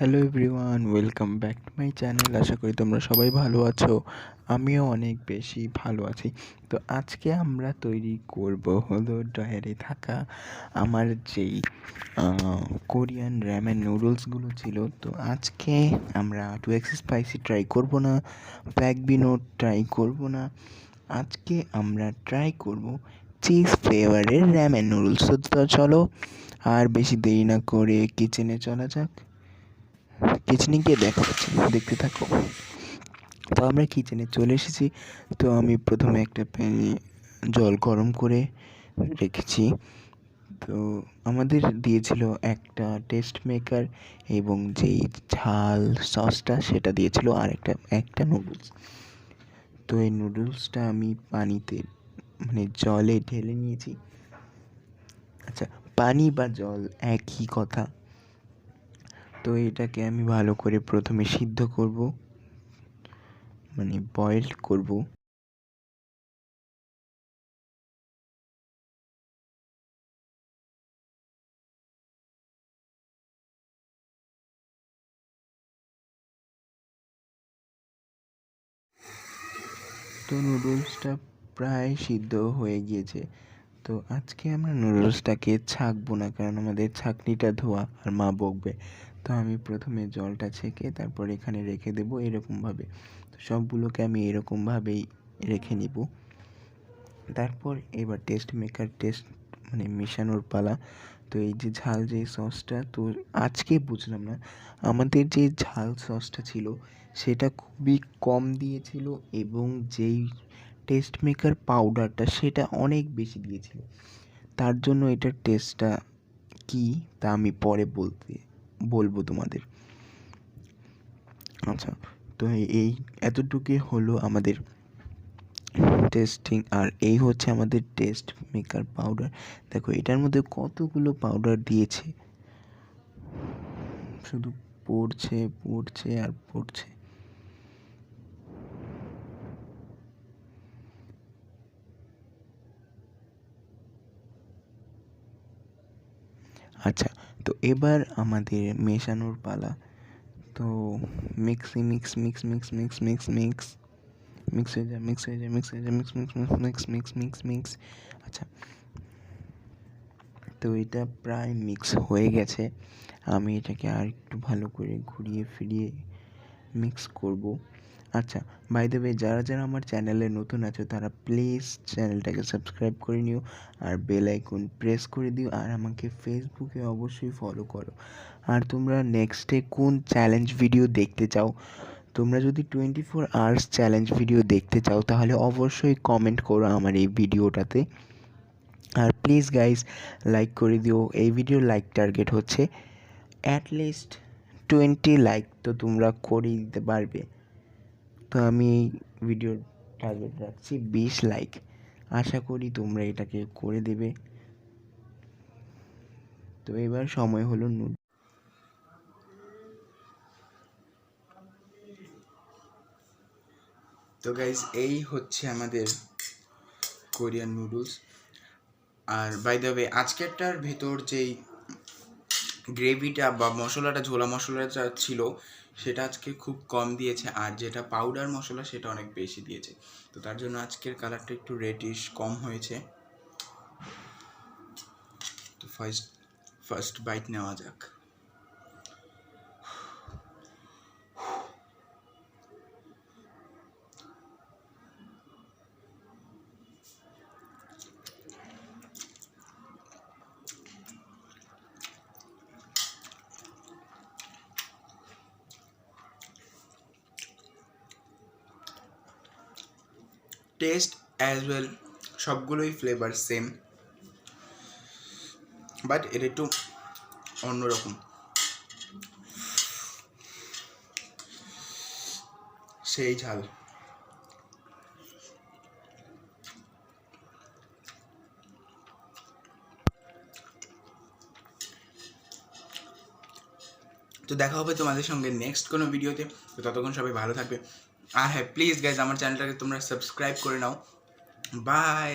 Hello everyone, welcome back to my channel. আশা করি তোমরা সবাই ভালো আছো। আমিও অনেক বেশি ভালো আছি। তো আজকে আমরা তৈরি করব হলো ড্রয়ারে থাকা আমার যেই কোরিয়ান র্যামেন নুডলসগুলো ছিল। তো আজকে আমরা 2x স্পাইসি ট্রাই করব না, ব্ল্যাক বিনও ট্রাই করব না। আজকে আমরা ট্রাই করব চিজ ফ্লেভারের র্যামেন নুডলস। তো চলো আর বেশি দেরি না করে কিচেনে চলা যাক। কিচেনে গিয়ে দেখা হচ্ছে, দেখতে থাকো। তো আমরা কিচেনে চলে এসেছি। তো আমি প্রথমে একটা প্যানে জল গরম করে রেখেছি। তো আমাদের দিয়েছিল একটা টেস্ট মেকার এবং যেই ঝাল সসটা সেটা দিয়েছিল, আর একটা নুডলস। তো এই নুডলসটা আমি পানিতে জলে ঢেলে নিয়েছি। আচ্ছা, পানি বা জল একই কথা। তো এটাকে আমি ভালো করে প্রথমে সিদ্ধ করব, বয়েল করব। তো নুডলসটা প্রায় সিদ্ধ হয়ে গিয়েছে। তো আজকে আমরা নুডলসটাকে ছাঁকবো না, কারণ আমাদের ছাঁকনিটা ধোয়া আর মা বকবে। তো আমি প্রথমে জলটা ছেঁকে তারপর এখানে রেখে দেবো এরকমভাবে। তো সবগুলোকে আমি এরকমভাবেই রেখে নিব। তারপর এবার মেশানোর পালা। তো এই যে ঝাল যে সসটা, তো আজকে বুঝলাম না, আমাদের যে ঝাল সসটা ছিল সেটা খুবই কম দিয়েছিল এবং যেই টেস্ট মেকার পাউডারটা সেটা অনেক বেশি দিয়েছিল। তার জন্য এটার টেস্টটা কী তা আমি পরে বলবো তোমাদের। আচ্ছা, তো এই এতটুকুই হলো আমাদের টেস্টিং। আর এই হচ্ছে আমাদের টেস্ট মেকার পাউডার। দেখো এটার মধ্যে কতগুলো পাউডার দিয়েছে, শুধু পড়ছে পড়ছে আর পড়ছে। আচ্ছা, তো এবার আমাদের মেশানোর পালা। তো mixie mix mix mix mix mix mix mix হয়ে যায় মিক্স হয়ে যায় মিক্স হয়ে যায় mix mix mix mix mix mix mix. আচ্ছা, তো এটা প্রায় মিক্স হয়ে গেছে। আমি এটাকে আর একটু ভালো করে ঘুরিয়ে ফিরিয়ে মিক্স করব। আচ্ছা, বাই দ্য ওয়ে, যারা যারা আমার চ্যানেলে নতুন আছো তারা প্লিজ চ্যানেলটাকে সাবস্ক্রাইব করে নিও আর বেল আইকন প্রেস করে দিও, আর আমাকে ফেসবুকে অবশ্যই ফলো করো। আর তোমরা নেক্সটে কোন চ্যালেঞ্জ ভিডিও দেখতে চাও, তোমরা যদি 24 আওয়ার্স চ্যালেঞ্জ ভিডিও দেখতে চাও তাহলে অবশ্যই কমেন্ট করো আমার এই ভিডিওটাতে। আর প্লিজ গাইস লাইক করে দিও। এই ভিডিওর লাইক টার্গেট হচ্ছে অ্যাটলিস্ট 20 লাইক, তো তোমরা করেই দিতে পারবে। তো আমি এই ভিডিওর টার্গেট রাখছি 20 লাইক। আশা করি তোমরা এটাকে করে দেবে। তো এবার সময় হলো তো গাইজ এই হচ্ছে আমাদের কোরিয়ান নুডলস। আর বাই দ্য ওয়ে, আজকেরটার ভেতর যেই গ্রেভিটা বা মশলাটা, ঝোলা মশলাটা ছিল সেটা আজকে খুব কম দিয়েছে, আর যেটা পাউডার মশলা সেটা অনেক বেশি দিয়েছে। তো তার জন্য আজকের কালারটা একটু রেডিশ কম হয়েছে। তো ফার্স্ট বাইট নেওয়া যাক। টেস্ট অ্যাজ ওয়েল সবগুলোই ফ্লেভার সেম, বাট এটা একটু অন্যরকম, সেই ঝাল। তো দেখা হবে তোমাদের সঙ্গে নেক্সট কোনো ভিডিওতে। তো ততক্ষণ সবাই ভালো থাকবে। আর হ্যাঁ, প্লিজ গাইজ আমার চ্যানেলটাকে তোমরা সাবস্ক্রাইব করে নাও। বাই।